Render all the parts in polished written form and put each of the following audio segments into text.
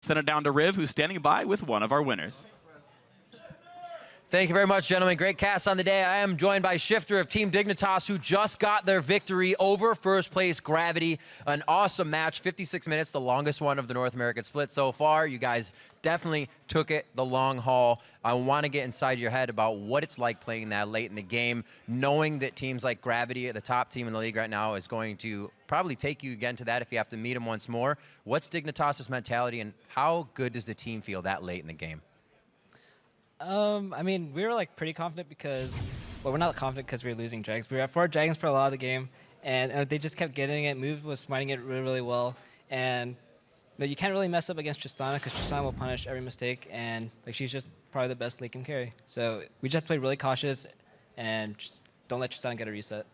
Send it down to Riv, who's standing by with one of our winners. Thank you very much, gentlemen. Great cast on the day. I am joined by Shifter of Team Dignitas, who just got their victory over first place Gravity. An awesome match, 56 minutes, the longest one of the North American split so far. You guys definitely took it the long haul. I want to get inside your head about what it's like playing that late in the game, knowing that teams like Gravity, the top team in the league right now, is going to probably take you again to that if you have to meet them once more. What's Dignitas' mentality, and how good does the team feel that late in the game? I mean, we were like pretty confident because, well, we're not confident because we were losing Dragons. We were at 4 Dragons for a lot of the game, and they just kept getting it. Move was smiting it really, really well, and you can't really mess up against Tristana because Tristana will punish every mistake, and like she's just probably the best late game carry. So we just have to play really cautious and just don't let Tristana get a reset.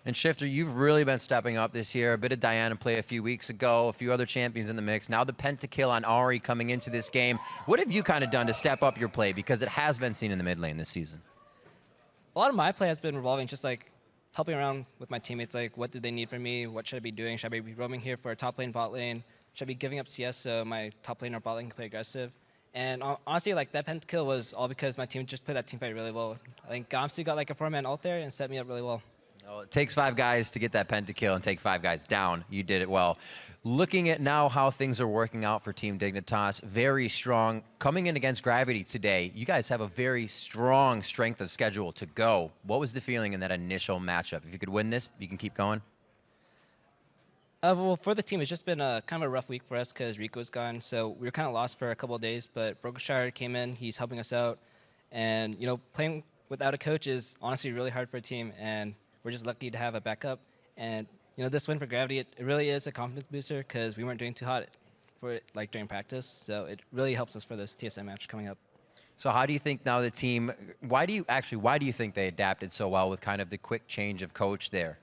And Shifter, you've really been stepping up this year. A bit of Diana play a few weeks ago, a few other champions in the mix. Now the pentakill on Ari coming into this game. What have you kind of done to step up your play? Because it has been seen in the mid lane this season. A lot of my play has been revolving just like helping around with my teammates. Like, what do they need from me? What should I be doing? Should I be roaming here for a top lane, bot lane? Should I be giving up CS so my top lane or bot lane can play aggressive? And honestly, like that pentakill was all because my team just played that team fight really well. I think Gamsu got like a 4-man ult there and set me up really well. Well, it takes 5 guys to get that pentakill and take 5 guys down. You did it well. Looking at now how things are working out for Team Dignitas, very strong. Coming in against Gravity today, you guys have a very strong strength of schedule to go. What was the feeling in that initial matchup? If you could win this, you can keep going? Well, for the team, it's just been kind of a rough week for us because Rico's gone. So we were kind of lost for a couple of days, but Brokenshire came in. He's helping us out. And, you know, playing without a coach is honestly really hard for a team. And we're just lucky to have a backup. And, you know, this win for Gravity, it really is a confidence booster because we weren't doing too hot for it like during practice. So it really helps us for this TSM match coming up. So how do you think now the team, why do you think they adapted so well with kind of the quick change of coach there?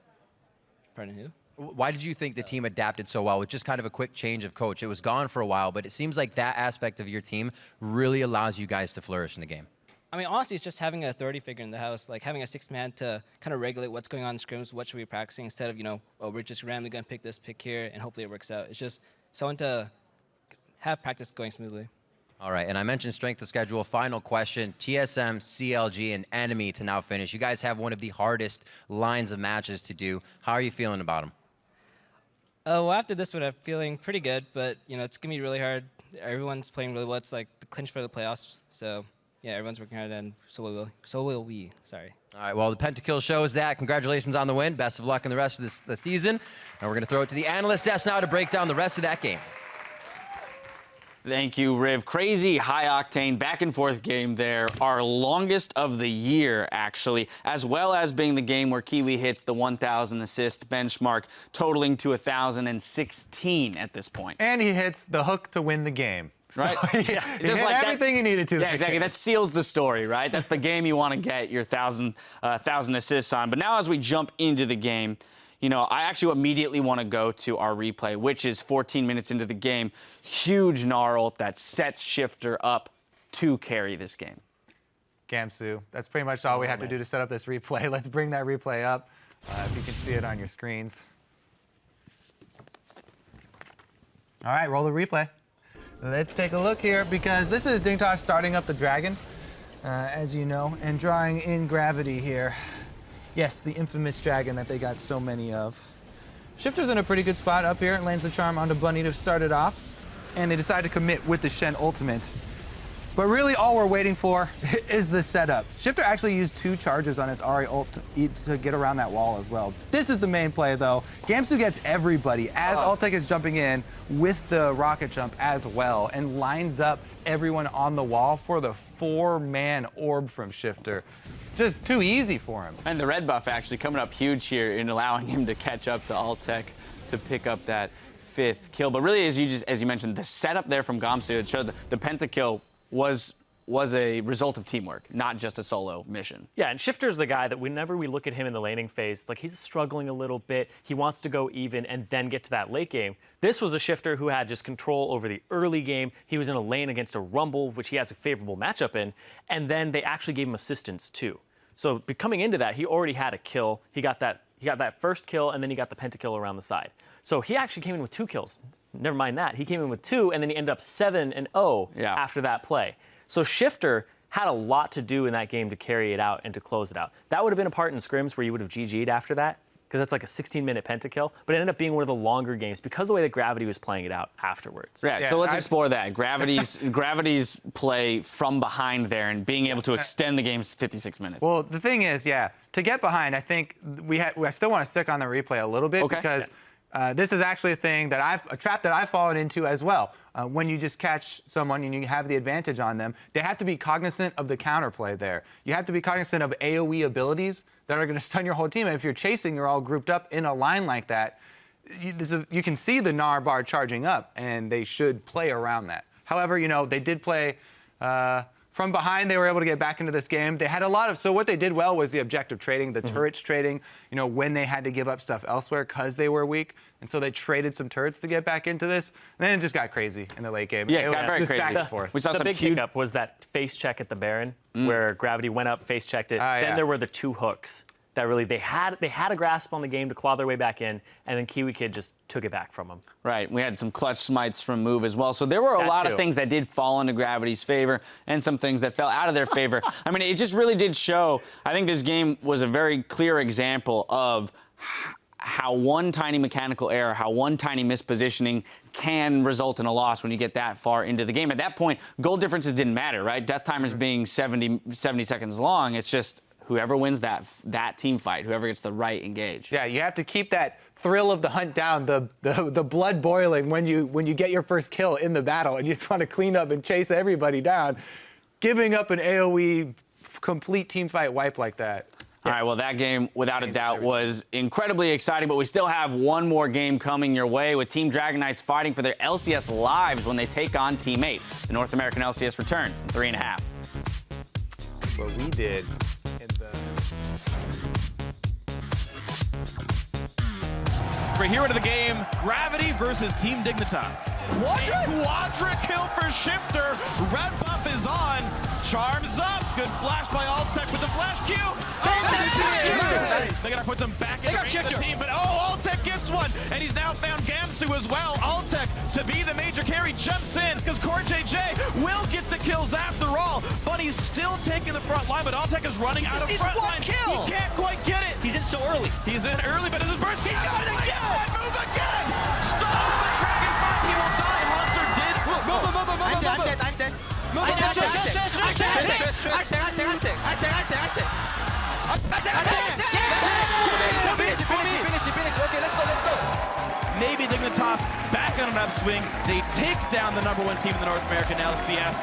Pardon who? Why did you think the team adapted so well with just kind of a quick change of coach? It was gone for a while, but it seems like that aspect of your team really allows you guys to flourish in the game. I mean, honestly, it's just having a authority figure in the house, like having a 6-man to kind of regulate what's going on in scrims, what should we be practicing, instead of, you know, oh, we're just randomly going to pick this pick here, and hopefully it works out. It's just someone to have practice going smoothly. All right, and I mentioned strength of schedule. Final question, TSM, CLG, and Enemy to now finish. You guys have one of the hardest lines of matches to do. How are you feeling about them? Well, after this one, I'm feeling pretty good, but, you know, it's going to be really hard. Everyone's playing really well. It's like the clinch for the playoffs, so... yeah, everyone's working hard, and so will we. Sorry. All right, well, the pentakill shows that. Congratulations on the win. Best of luck in the rest of the season. And we're going to throw it to the analyst desk now to break down the rest of that game. Thank you, Riv. Crazy high-octane back-and-forth game there. Our longest of the year, actually, as well as being the game where Kiwi hits the 1,000 assist benchmark, totaling to 1,016 at this point. And he hits the hook to win the game. Right? So he just like everything he needed to. Yeah, exactly. That seals the story, right? That's the game you want to get your 1,000 assists on. But now as we jump into the game, you know, I actually immediately want to go to our replay, which is 14 minutes into the game. Huge gnarl that sets Shifter up to carry this game. Gamsu, that's pretty much all we have to do to set up this replay. Let's bring that replay up, if you can see it on your screens. All right, roll the replay. Let's take a look here, because this is Dignitas starting up the Dragon, as you know, and drawing in Gravity here. Yes, the infamous Dragon that they got so many of. Shifter's in a pretty good spot up here. Lands the Charm onto Bunny to start it off, and they decide to commit with the Shen ultimate. But really all we're waiting for is the setup. Shifter actually used 2 charges on his Ari ult to get around that wall as well. This is the main play though. Gamsu gets everybody as Altek is jumping in with the rocket jump as well, and lines up everyone on the wall for the 4-man orb from Shifter. Just too easy for him. And the red buff actually coming up huge here in allowing him to catch up to Altek to pick up that 5th kill. But really, as you mentioned, the setup there from Gamsu, it showed the pentakill was a result of teamwork, not just a solo mission. Yeah, and Shifter's the guy that whenever we look at him in the laning phase, like he's struggling a little bit. He wants to go even and then get to that late game. This was a Shifter who had just control over the early game. He was in a lane against a Rumble, which he has a favorable matchup in, and then they actually gave him assistance too. So coming into that, he already had a kill. He got that first kill, and then he got the pentakill around the side. So he actually came in with 2 kills. never mind that. He came in with 2, and then he ended up 7-0 after that play. So Shifter had a lot to do in that game to carry it out and to close it out. That would have been a part in scrims where you would have GG'd after that, because that's like a 16-minute pentakill, but it ended up being one of the longer games because of the way that Gravity was playing it out afterwards. Yeah, so let's explore that. Gravity's play from behind there and being able to extend the game 56 minutes. Well, the thing is, to get behind, I think I still want to stick on the replay a little bit because this is actually a trap that I've fallen into as well. When you just catch someone and you have the advantage on them, they have to be cognizant of the counterplay there. You have to be cognizant of AoE abilities that are going to stun your whole team. And if you're chasing, you're all grouped up in a line like that, you can see the Gnar bar charging up, and they should play around that. However, they did play from behind. They were able to get back into this game. They had so what they did well was the objective trading, the turrets trading, when they had to give up stuff elsewhere because they were weak. And so they traded some turrets to get back into this. And then it just got crazy in the late game. Yeah, it got very crazy. Back and forth. We saw the big hiccup was that face check at the Baron, where Gravity went up, face checked it. Then there were the 2 hooks that really they had a grasp on the game to claw their way back in, and then Kiwi Kid just took it back from them. Right. We had some clutch smites from Move as well. So there were a lot of things that did fall into Gravity's favor and some things that fell out of their favor. I mean, it just really did show. I think this game was a very clear example of how one tiny mechanical error, how one tiny mispositioning can result in a loss when you get that far into the game. At that point, goal differences didn't matter, right? Death timers being 70 seconds long. It's just whoever wins that team fight, whoever gets the right engage. Yeah, you have to keep that thrill of the hunt down, the blood boiling when you get your first kill in the battle, and you just want to clean up and chase everybody down. Giving up an AoE complete team fight wipe like that. All right, well, that game, without a doubt, was incredibly exciting, but we still have one more game coming your way with Team Dragon Knights fighting for their LCS lives when they take on Team 8. The North American LCS returns in 3.5. What we did in the... We're here into the game, Gravity versus Team Dignitas. Quadra kill for Shifter. Red buff is on. Charms up. Good flash by Altec with the flash Q. They gotta put them back in the team, but Altec gets one, and he's now found Gamsu as well. Altec to be the major carry jumps in because Core JJ will get the kills after all, but he's still taking the front line. But Altec is running out of front line. He can't quite get it. He's in so early. He's in early, but his burst. He's got it again. Move again. Stalls the Dragon fight. He will die. Hunter did. I'm dead. Finish. Okay, let's go. Maybe Dignitas back on an upswing. They take down the #1 team in the North American LCS.